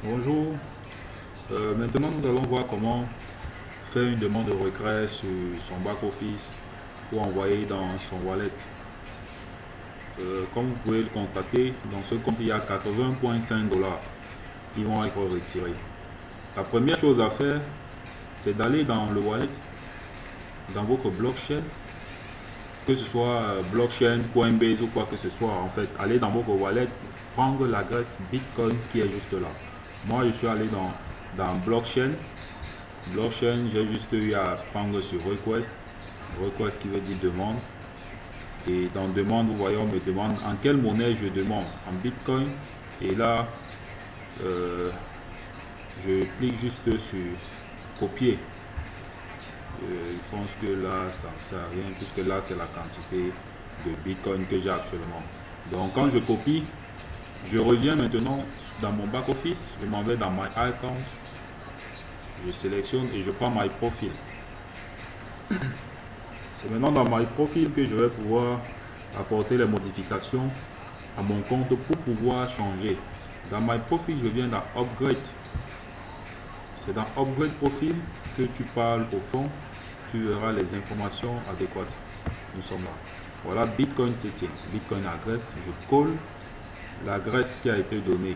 Bonjour. Maintenant, nous allons voir comment faire une demande de retrait sur son back-office pour envoyer dans son wallet. Comme vous pouvez le constater, dans ce compte, il y a 80,5 $ qui vont être retirés. La première chose à faire, c'est d'aller dans le wallet, dans votre blockchain, que ce soit blockchain, Coinbase ou quoi que ce soit. En fait, aller dans votre wallet, prendre l'adresse Bitcoin qui est juste là. Moi, je suis allé dans blockchain. Blockchain, j'ai juste eu à prendre sur request. Request qui veut dire demande. Et dans demande, vous voyez, on me demande en quelle monnaie je demande. En Bitcoin. Et là, je clique juste sur copier. Je pense que là, ça ne sert à rien puisque là, c'est la quantité de Bitcoin que j'ai actuellement. Donc, quand je copie, je reviens maintenant dans mon back-office. Je m'en vais dans My Account. Je sélectionne et je prends My Profile. C'est maintenant dans My Profile que je vais pouvoir apporter les modifications à mon compte pour pouvoir changer. Dans My Profile, je viens dans Upgrade. C'est dans Upgrade Profile que tu parles au fond. Tu verras les informations adéquates. Nous sommes là. Voilà Bitcoin Setting. Bitcoin adresse. Je colle l'adresse qui a été donnée.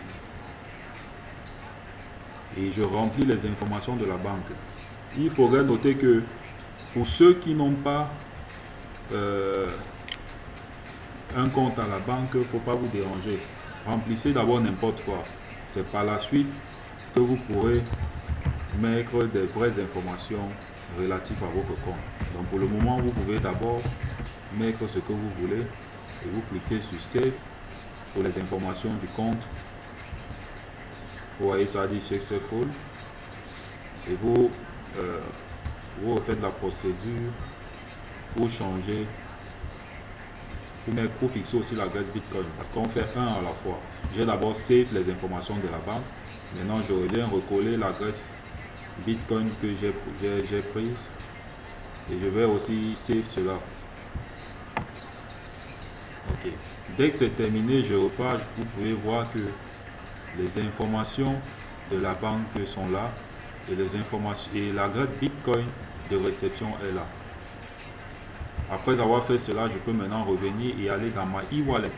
Et je remplis les informations de la banque. Il faudrait noter que pour ceux qui n'ont pas un compte à la banque, il ne faut pas vous déranger. Remplissez d'abord n'importe quoi. C'est par la suite que vous pourrez mettre des vraies informations relatives à votre compte. Donc pour le moment, vous pouvez d'abord mettre ce que vous voulez et vous cliquez sur Save pour les informations du compte. Vous voyez, ça dit Successful. Et vous refaites la procédure pour changer, pour fixer aussi l'adresse Bitcoin. Parce qu'on fait un à la fois. J'ai d'abord save les informations de la banque. Maintenant, je reviens recoller l'adresse Bitcoin que j'ai prise. Et je vais aussi save cela. Ok. Dès que c'est terminé, je repars. Vous pouvez voir que les informations de la banque sont là. Et les informations et l'adresse Bitcoin de réception est là. Après avoir fait cela, je peux maintenant revenir et aller dans ma e-wallet.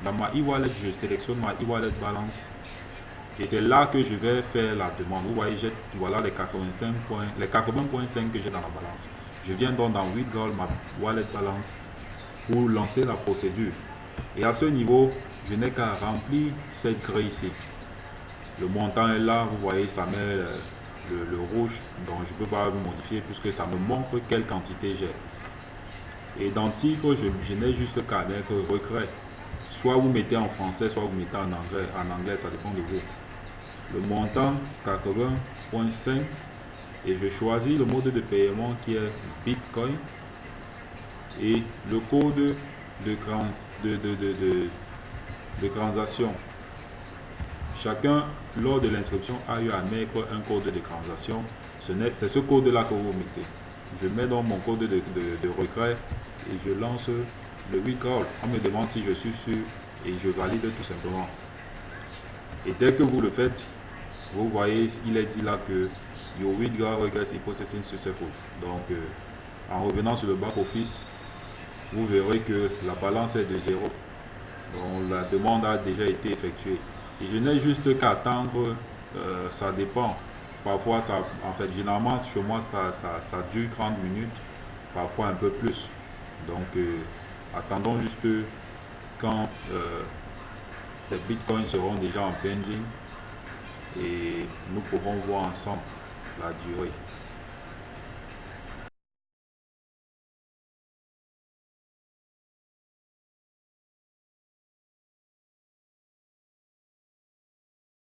Dans ma e-wallet, je sélectionne ma e-wallet balance. Et c'est là que je vais faire la demande. Vous voyez, voilà les 80,5 que j'ai dans la balance. Je viens donc dans Withdraw ma wallet balance pour lancer la procédure. Et à ce niveau, je n'ai qu'à remplir cette grille ici. Le montant est là, vous voyez, ça met le rouge. Donc je ne peux pas le modifier puisque ça me montre quelle quantité j'ai. Et dans titre, je n'ai juste qu'à mettre retrait. Soit vous mettez en français, soit vous mettez en anglais. En anglais, ça dépend de vous. Le montant 80,5 et je choisis le mode de paiement qui est Bitcoin et le code de transaction. Chacun, lors de l'inscription, a eu à mettre un code de transaction. C'est ce code-là que vous mettez. Je mets donc mon code de retrait et je lance le withdrawal. On me demande si je suis sûr et je valide tout simplement. Et dès que vous le faites, vous voyez, il est dit là que your withdrawal request is processing successful. Donc, en revenant sur le back office, vous verrez que la balance est de 0. Donc, la demande a déjà été effectuée. Et je n'ai juste qu'à attendre, ça dépend. Parfois, en fait, généralement, chez moi, ça dure 30 minutes, parfois un peu plus. Donc, attendons juste quand les bitcoins seront déjà en pending et nous pourrons voir ensemble la durée.